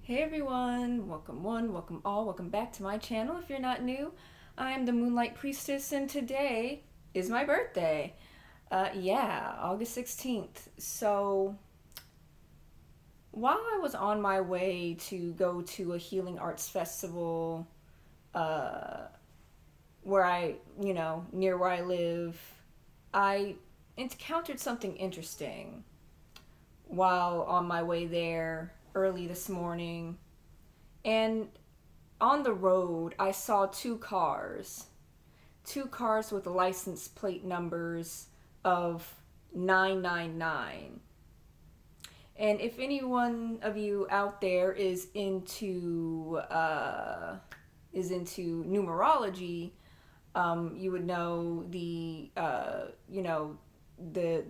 Hey everyone, welcome all, welcome back to my channel. If you're not new, I'm the Moonlight Priestess and today is my birthday. August 16th. So while I was on my way to go to a healing arts festival uh, near where I live, I encountered something interesting while on my way there early this morning. And on the road, I saw two cars with license plate numbers of 999. And if any one of you out there is into numerology, you would know the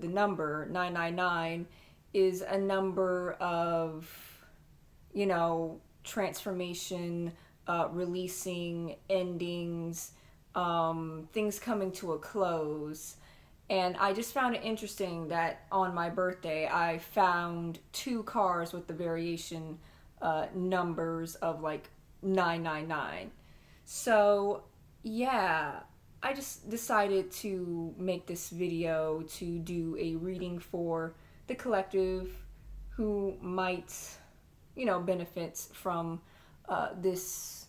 number 999 is a number of transformation, releasing, endings, things coming to a close. And I just found it interesting that on my birthday, I found two cars with the variation numbers of like 999. So, yeah, I just decided to make this video to do a reading for the collective who might benefits from this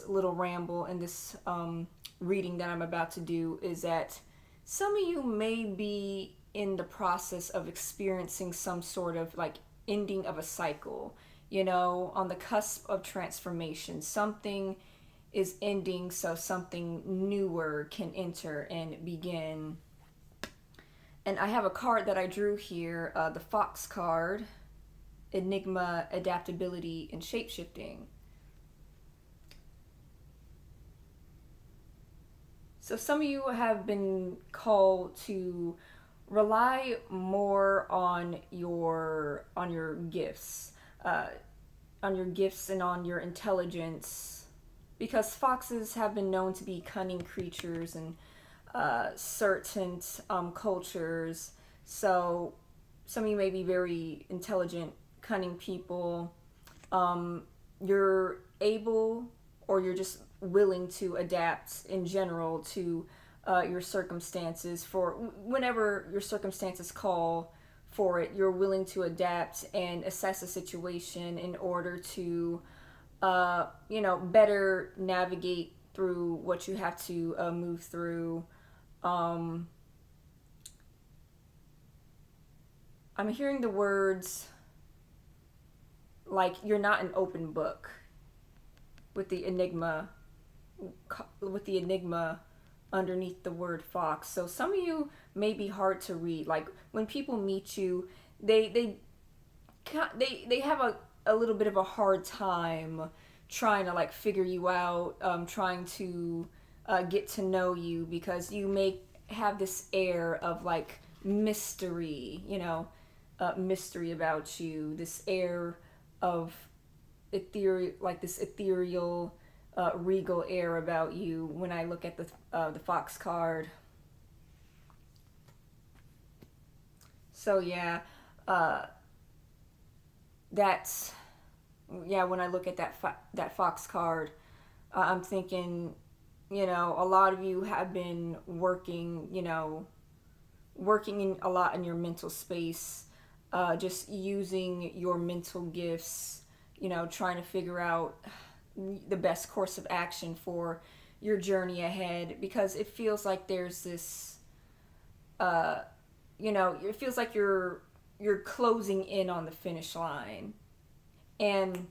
little ramble and this reading that I'm about to do is that some of you may be in the process of experiencing some sort of like ending of a cycle, on the cusp of transformation. Something is ending so something newer can enter and begin. And I have a card that I drew here, the Fox card. Enigma, adaptability, and shapeshifting. So some of you have been called to rely more on your gifts, and on your intelligence, because foxes have been known to be cunning creatures in certain cultures. So some of you may be very intelligent, cunning people. You're able, or you're just willing to adapt in general to your circumstances. For whenever your circumstances call for it, you're willing to adapt and assess a situation in order to better navigate through what you have to move through. um, I'm hearing the words like you're not an open book with the enigma underneath the word fox. So some of you may be hard to read. Like when people meet you, they have a little bit of a hard time trying to like figure you out, trying to get to know you, because you may have this air of like mystery, mystery about you, this air of ethereal, like this ethereal, regal air about you. When I look at the fox card, so yeah, uh, that's yeah. When I look at that fox card, I'm thinking, a lot of you have been working, working in a lot in your mental space, just using your mental gifts, trying to figure out the best course of action for your journey ahead, because it feels like there's this, uh, it feels like you're closing in on the finish line. And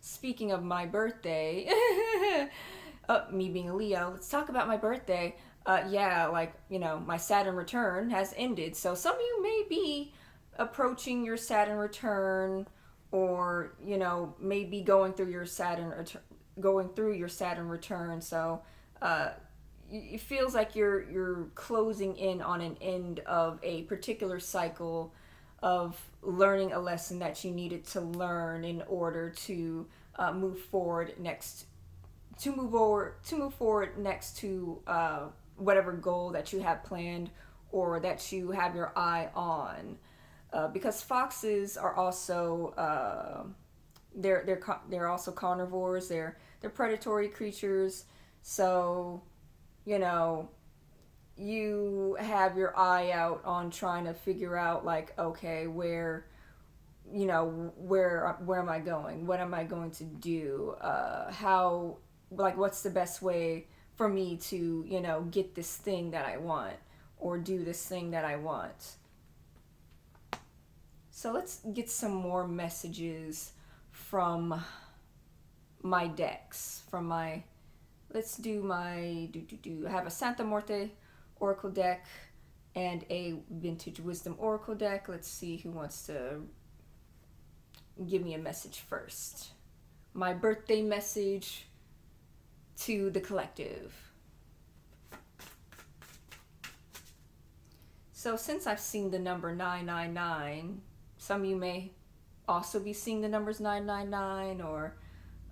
speaking of my birthday, me being a Leo, let's talk about my birthday. My Saturn return has ended. So some of you may be approaching your Saturn return, or maybe going through your Saturn return. So uh, it feels like you're closing in on an end of a particular cycle of learning a lesson that you needed to learn in order to move forward next next to whatever goal that you have planned or that you have your eye on. Because foxes are also They're also carnivores. They're predatory creatures. So, you know, you have your eye out on trying to figure out, like, okay, where am I going? What am I going to do? How, like, what's the best way for me to, get this thing that I want, or do this thing that I want? So let's get some more messages from my decks. Let's do I have a Santa Morte Oracle deck and a Vintage Wisdom Oracle deck. Let's see who wants to give me a message first. My birthday message to the collective. So since I've seen the number 999, some of you may also be seeing the numbers 999, or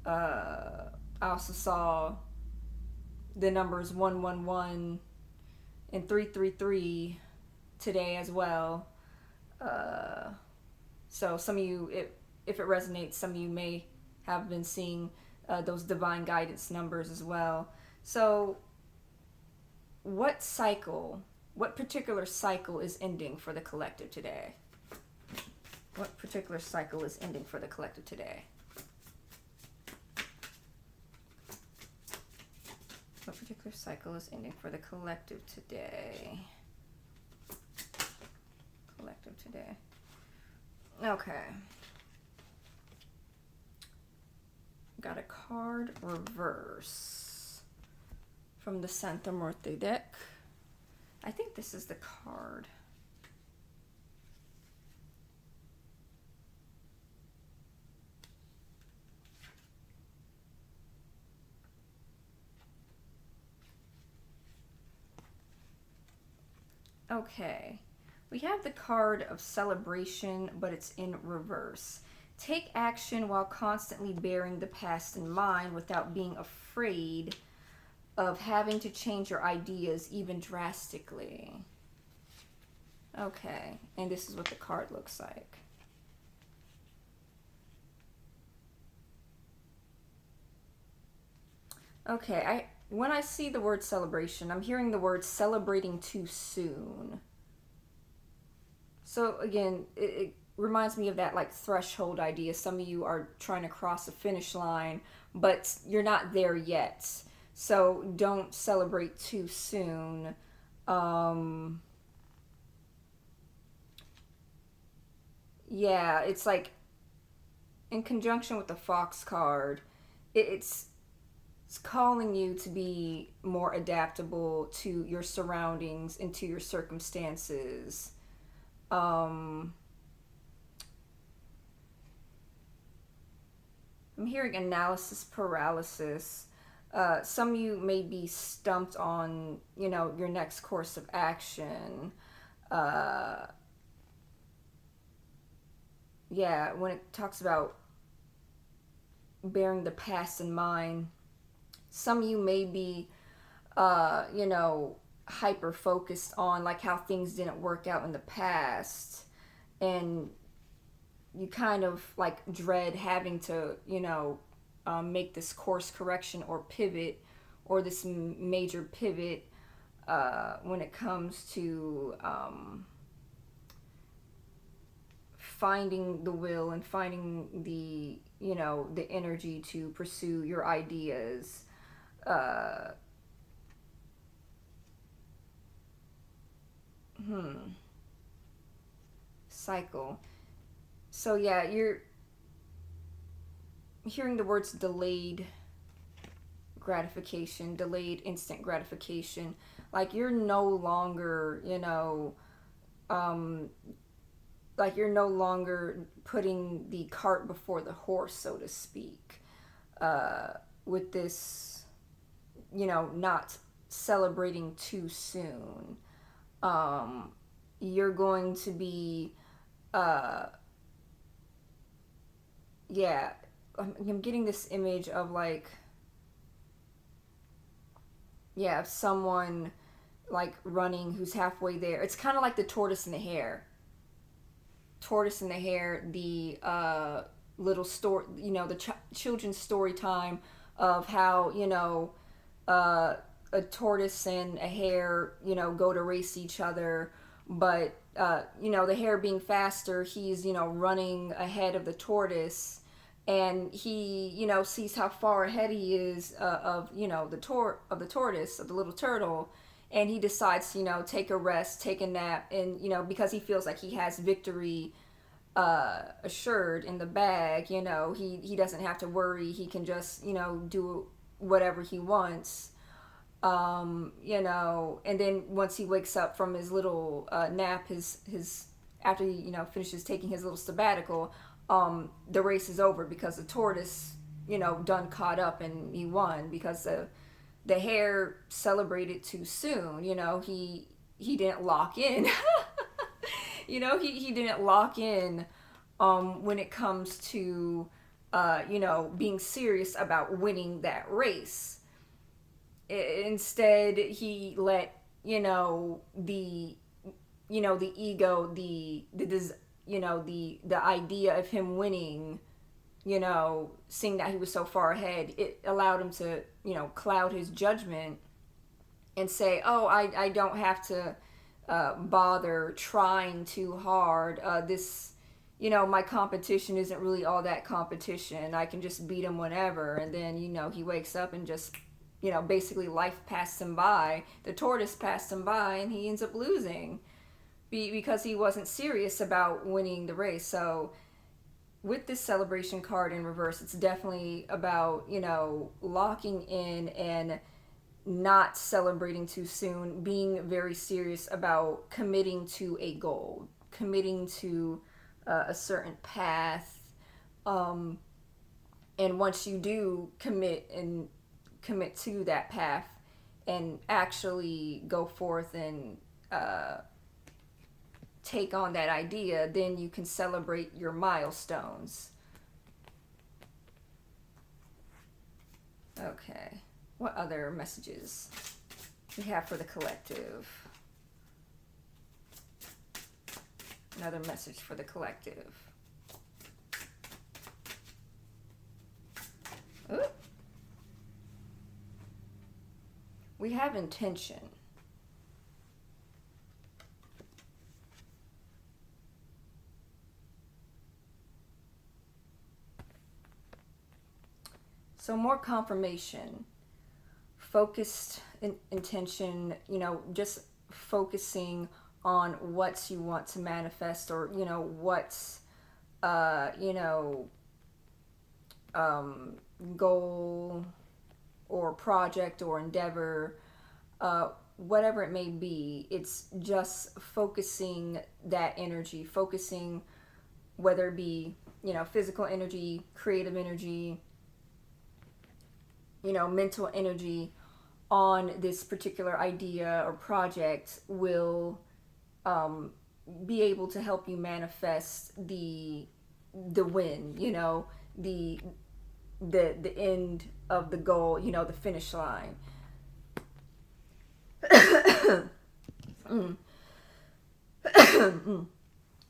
I also saw the numbers 111 and 333 today as well. So some of you, if it resonates, some of you may have been seeing those divine guidance numbers as well. So what particular cycle is ending for the collective today? What particular cycle is ending for the collective today? What particular cycle is ending for the collective today? Okay. Got a card reverse from the Santa Muerte deck. I think this is the card. Okay, we have the card of celebration, but it's in reverse. Take action while constantly bearing the past in mind without being afraid of having to change your ideas even drastically. Okay, and this is what the card looks like. Okay, when I see the word celebration, I'm hearing the word celebrating too soon. So again, it reminds me of that, like, threshold idea. Some of you are trying to cross a finish line, but you're not there yet. So don't celebrate too soon. Yeah, it's like in conjunction with the Fox card, it's calling you to be more adaptable to your surroundings and to your circumstances. I'm hearing analysis paralysis. Some of you may be stumped on, your next course of action. Yeah, when it talks about bearing the past in mind, some of you may be, hyper focused on, like, how things didn't work out in the past, and you kind of, like, dread having to, make this course correction or pivot, or this major pivot when it comes to finding the will and finding the, the energy to pursue your ideas. Cycle. So yeah, you're hearing the words delayed gratification, delayed instant gratification. Like, you're no longer, like, you're no longer putting the cart before the horse, so to speak, with this, not celebrating too soon. You're going to be, yeah, I'm getting this image of, like, yeah, someone, like, running who's halfway there. It's kind of like the tortoise and the hare. The little story, the children's story time of how, uh, a tortoise and a hare, go to race each other, but the hare being faster, he's running ahead of the tortoise, and he sees how far ahead he is of the tortoise, of the little turtle, and he decides to take a rest, take a nap, and because he feels like he has victory assured in the bag. He doesn't have to worry. He can just do whatever he wants. And then once he wakes up from his little nap, his after he finishes taking his little sabbatical, the race is over because the tortoise done caught up and he won because the hare celebrated too soon. He didn't lock in. He didn't lock in when it comes to being serious about winning that race. Instead, he let the ego, the idea of him winning, seeing that he was so far ahead, it allowed him to cloud his judgment and say, oh, I don't have to bother trying too hard. This my competition isn't really all that competition. I can just beat him whenever. And then he wakes up and just basically life passed him by. The tortoise passed him by, and he ends up losing because he wasn't serious about winning the race. So with this celebration card in reverse, it's definitely about locking in and not celebrating too soon, being very serious about committing to a goal, committing to a certain path, and once you do commit to that path and actually go forth and take on that idea, then you can celebrate your milestones. Okay, what other messages we have for the collective? Another message for the collective. Ooh. We have intention. So more confirmation, focused intention, just focusing on what you want to manifest, or what's goal or project or endeavor, whatever it may be. It's just focusing that energy, focusing whether it be physical energy, creative energy, mental energy on this particular idea or project will be able to help you manifest the win, the end of the goal, the finish line.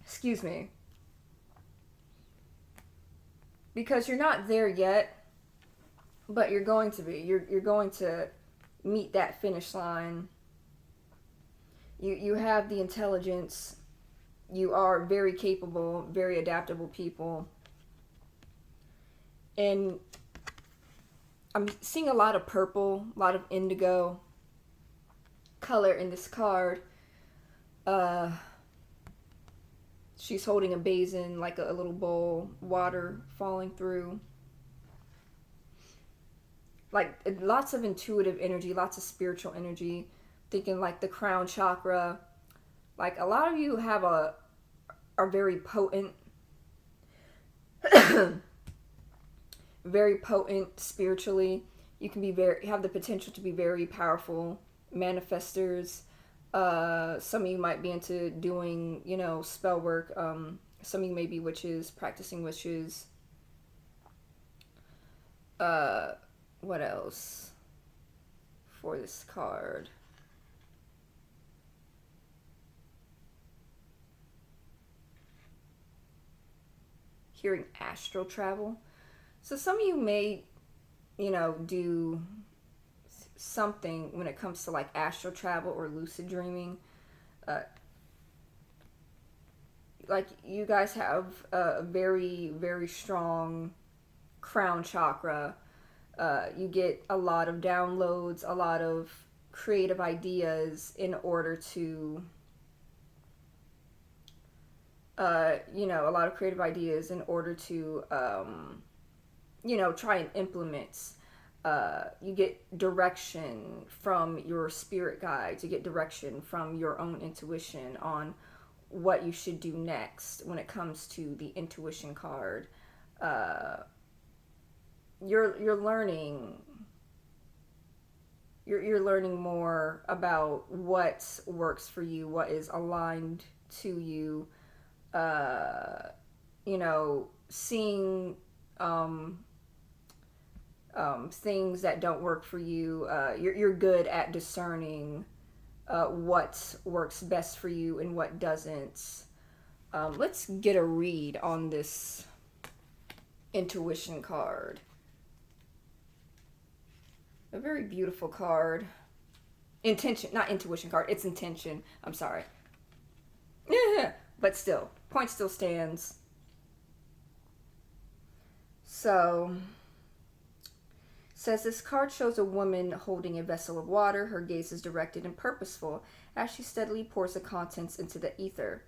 Excuse me. Because you're not there yet, but you're going to be. You're going to meet that finish line. You have the intelligence. You are very capable, very adaptable people. And I'm seeing a lot of purple, a lot of indigo color in this card. She's holding a basin, like a little bowl, water falling through. Like lots of intuitive energy, lots of spiritual energy. Thinking like the crown chakra. Like a lot of you are very potent. Very potent spiritually. You can have the potential to be very powerful manifestors. Some of you might be into doing, spell work. Some of you may be witches, practicing witches. What else for this card? hearing astral travel. So some of you may, do something when it comes to like astral travel or lucid dreaming. Like you guys have a very, very strong crown chakra. You get a lot of downloads, a lot of creative ideas in order to, a lot of creative ideas in order to, try and implement. You get direction from your spirit guides. You get direction from your own intuition on what you should do next when it comes to the intuition card. You're learning. You're learning more about what works for you, what is aligned to you. Seeing things that don't work for you. You're good at discerning what works best for you and what doesn't. Let's get a read on this intuition card. A very beautiful card. Intention, not intuition card, it's intention. I'm sorry. But still, point still stands. So, says this card shows a woman holding a vessel of water. Her gaze is directed and purposeful as she steadily pours the contents into the ether.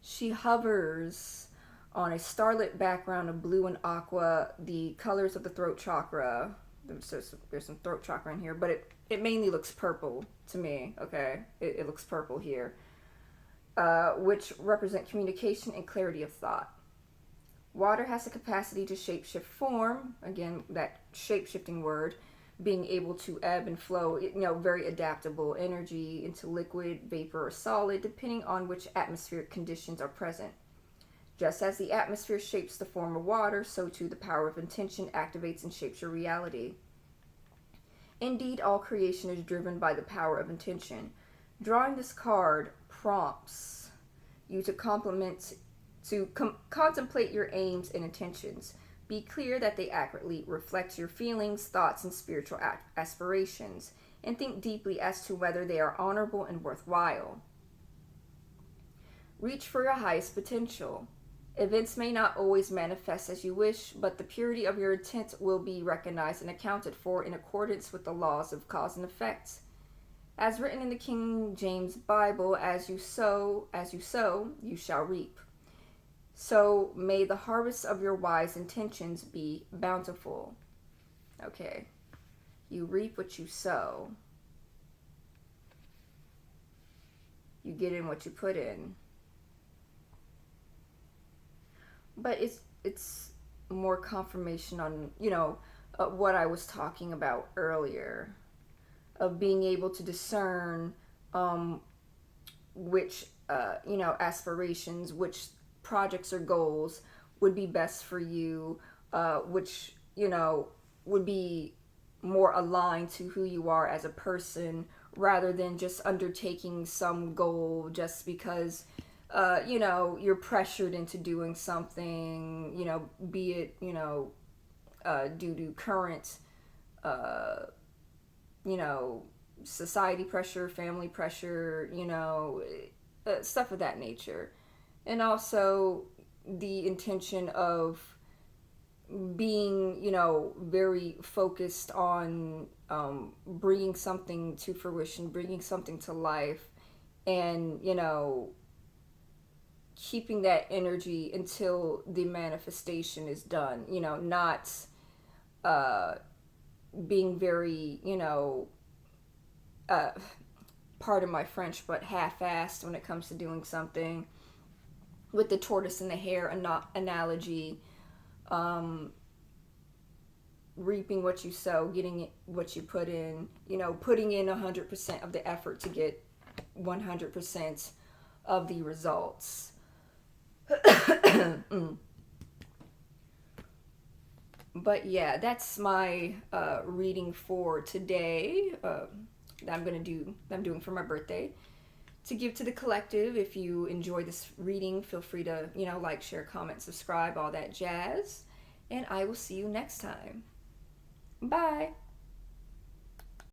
She hovers on a starlit background of blue and aqua, the colors of the throat chakra. There's some throat chakra in here, but it mainly looks purple to me, okay? It looks purple here, which represent communication and clarity of thought. Water has the capacity to shapeshift form, again, that shape-shifting word, being able to ebb and flow, very adaptable energy into liquid, vapor, or solid, depending on which atmospheric conditions are present. Just as the atmosphere shapes the form of water, so too the power of intention activates and shapes your reality. Indeed, all creation is driven by the power of intention. Drawing this card prompts you to contemplate your aims and intentions. Be clear that they accurately reflect your feelings, thoughts, and spiritual aspirations, and think deeply as to whether they are honorable and worthwhile. Reach for your highest potential. Events may not always manifest as you wish, but the purity of your intent will be recognized and accounted for in accordance with the laws of cause and effect. As written in the King James Bible, as you sow, you shall reap. So may the harvest of your wise intentions be bountiful. Okay. You reap what you sow. You get in what you put in. But it's more confirmation on, what I was talking about earlier, of being able to discern which, aspirations, which projects or goals would be best for you, which, would be more aligned to who you are as a person, rather than just undertaking some goal just because you're pressured into doing something, be it, due to current, society pressure, family pressure, stuff of that nature. And also the intention of being, very focused on bringing something to fruition, bringing something to life, and, keeping that energy until the manifestation is done, not being very, pardon my French, but half-assed when it comes to doing something. With the tortoise and the hare analogy, reaping what you sow, getting what you put in, putting in 100% of the effort to get 100% of the results. But yeah, that's my reading for today. That I'm doing for my birthday. to give to the collective. If you enjoy this reading, feel free to, like, share, comment, subscribe, all that jazz. And I will see you next time. Bye.